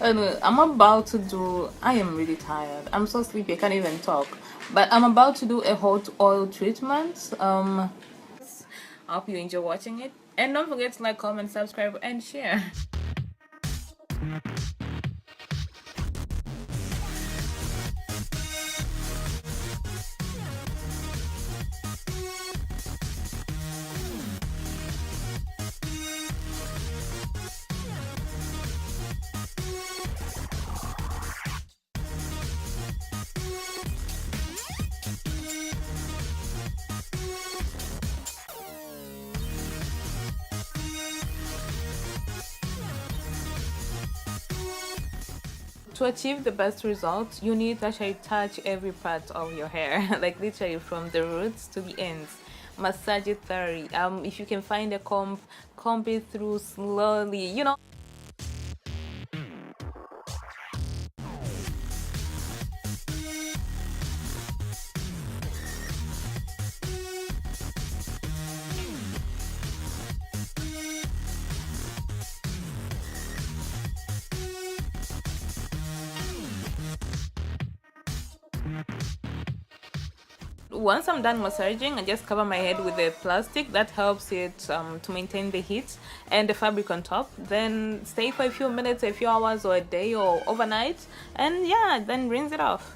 Anyway, I am really tired. I'm so sleepy. I can't even talk. But I'm about to do a hot oil treatment. I hope you enjoy watching it. And don't forget to like, comment, subscribe, and share. To achieve the best results, you need to actually touch every part of your hair, like literally from the roots to the ends. Massage it thoroughly. If you can find a comb it through slowly. Once I'm done massaging, I just cover my head with the plastic that helps it to maintain the heat and the fabric on top. Then stay for a few minutes, a few hours, or a day, or overnight, and yeah, then rinse it off.